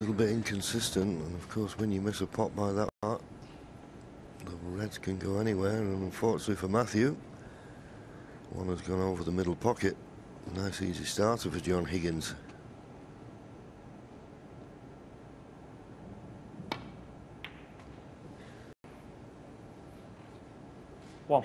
A little bit inconsistent, and of course when you miss a pot by that part, the reds can go anywhere, and unfortunately for Mathew, one has gone over the middle pocket. Nice easy starter for John Higgins. One.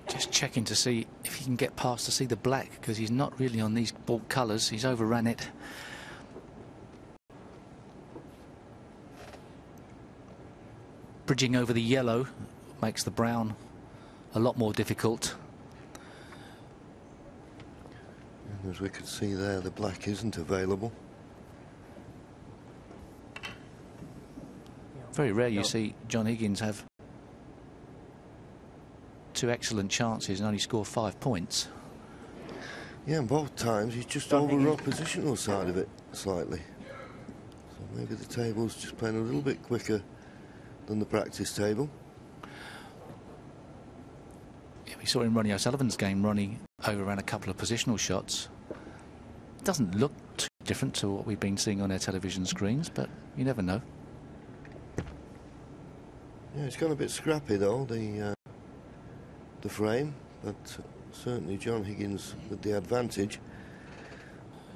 Just checking to see if he can get past to see the black, because he's not really on these ball colours. He's overran it. Bridging over the yellow makes the brown a lot more difficult. And as we could see there, the black isn't available. Very rare you see John Higgins have two excellent chances and only score 5 points. Yeah, and both times he's just overrun positional side of it slightly. So maybe the table's just playing a little bit quicker than the practice table. Yeah, we saw in Ronnie O'Sullivan's game, Ronnie overran a couple of positional shots. Doesn't look too different to what we've been seeing on our television screens, but you never know. Yeah, it's gone a bit scrappy though, the frame, but certainly John Higgins with the advantage.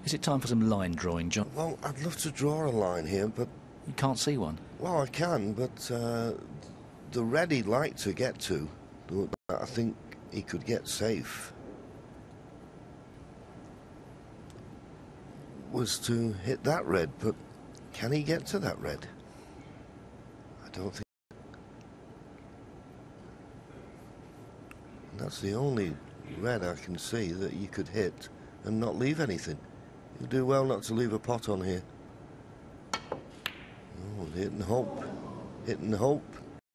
Is it time for some line drawing, John? Well, I'd love to draw a line here, but you can't see one. Well, I can, but the red he'd like to get to, I think he could get safe, was to hit that red, but can he get to that red? I don't think. That's the only red I can see that you could hit and not leave anything. You'll do well not to leave a pot on here. Oh, hit and hope. Hit and hope.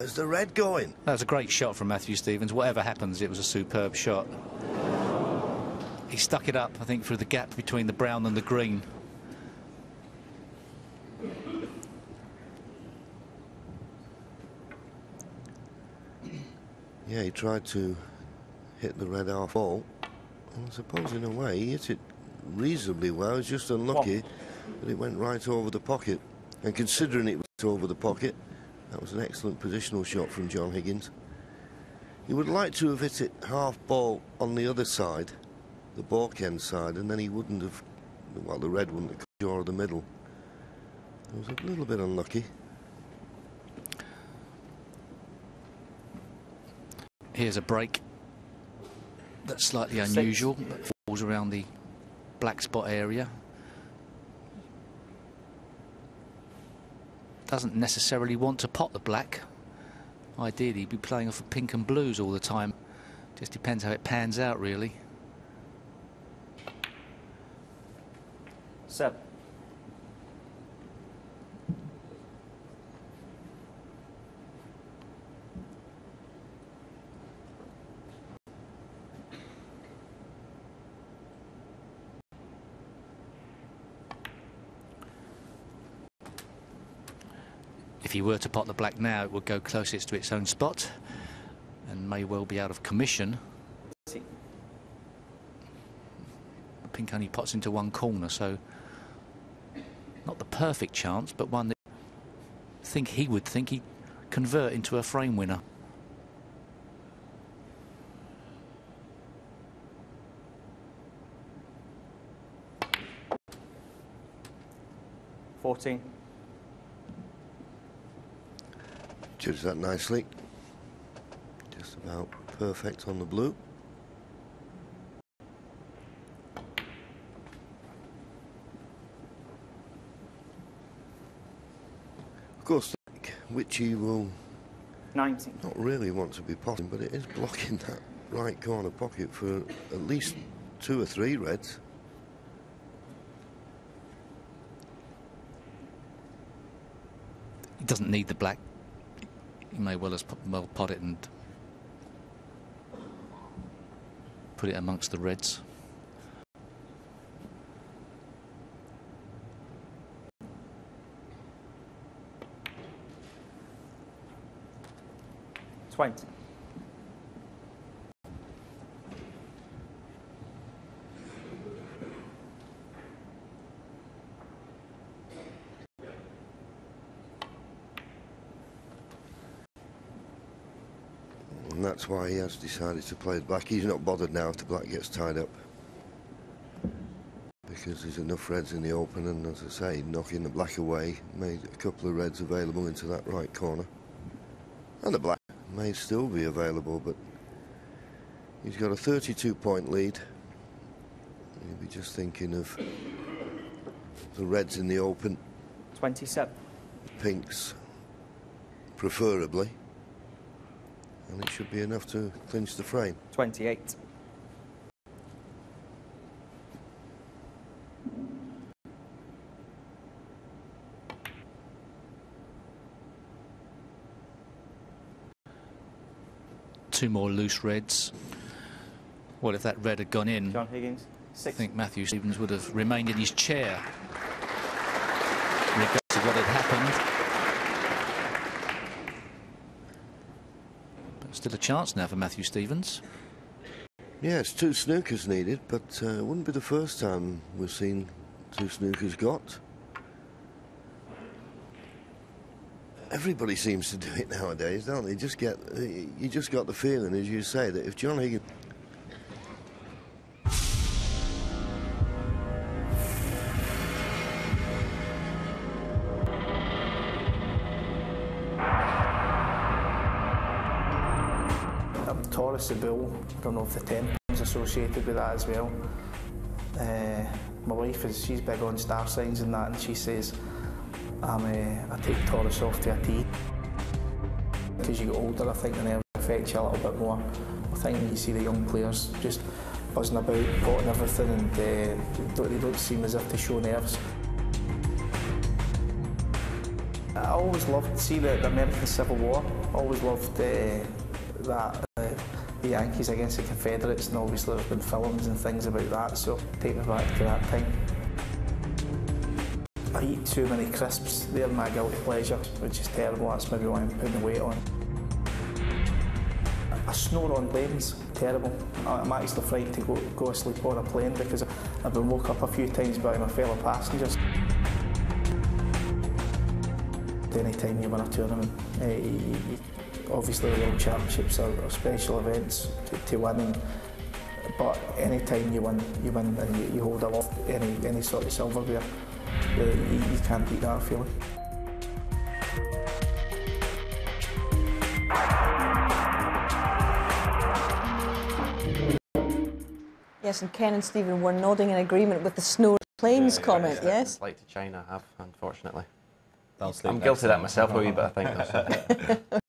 There's the red going. That was a great shot from Mathew Stevens. Whatever happens, it was a superb shot. He stuck it up, I think, through the gap between the brown and the green. Yeah, he tried to hit the red half ball. And I suppose in a way he hit it reasonably well. It's just unlucky that it went right over the pocket. And considering it was over the pocket, that was an excellent positional shot from John Higgins. He would like to have hit it half ball on the other side, the balk end side, and then he wouldn't have, well, the red wouldn't have cut the jaw of the middle. It was a little bit unlucky. Here's a break that's slightly unusual, but falls around the black spot area. Doesn't necessarily want to pot the black. Ideally, he'd be playing off of pink and blues all the time. Just depends how it pans out, really. 7. If he were to pot the black now, it would go closest to its own spot and may well be out of commission. The pink only pots into one corner, so not the perfect chance, but one that he would think he'd convert into a frame winner. Judged that nicely. Just about perfect on the blue. Of course, which he will 19. not really want to be potting, but it is blocking that right corner pocket for at least 2 or 3 reds. He doesn't need the black. He may well pot it and put it amongst the reds. And that's why he has decided to play the black. He's not bothered now if the black gets tied up, because there's enough reds in the open, and as I say, knocking the black away made a couple of reds available into that right corner. And the black may still be available, but he's got a 32-point lead. He'll be just thinking of the reds in the open. 27. Pinks, preferably. And it should be enough to clinch the frame. 28. Two more loose reds. Well, if that red had gone in, John Higgins. 6. I think Mathew Stevens would have remained in his chair, regardless of what had happened. But still a chance now for Mathew Stevens. Yes, 2 snookers needed, but it wouldn't be the first time we've seen 2 snookers got. Everybody seems to do it nowadays, don't they? You just got the feeling, as you say, that if John Higgins... Taurus the bull, I don't know if the 10 is associated with that as well. My wife she's big on star signs and that, and she says I take Taurus off to a T. As you get older, I think the nerves affect you a little bit more. I think when you see the young players just buzzing about, potting everything, and they don't seem as if they show nerves. I always loved to see the American Civil War. I always loved that. The Yankees against the Confederates, and obviously there's been films and things about that, so take me back to that time. I eat too many crisps, they're my guilty pleasure, which is terrible. That's maybe why I'm putting the weight on. I snore on planes, terrible. I'm actually frightened to go asleep on a plane because I've been woke up a few times by my fellow passengers. Any time you win a tournament, obviously the World Championships are special events to win, but any time you win and you hold aloft any sort of silverware, you can't beat that feeling. Yes, and Ken and Stephen were nodding in agreement with the snow planes comment, yes? Flight to China, I have, unfortunately. I'll sleep I'm guilty of that myself a wee bit, I think.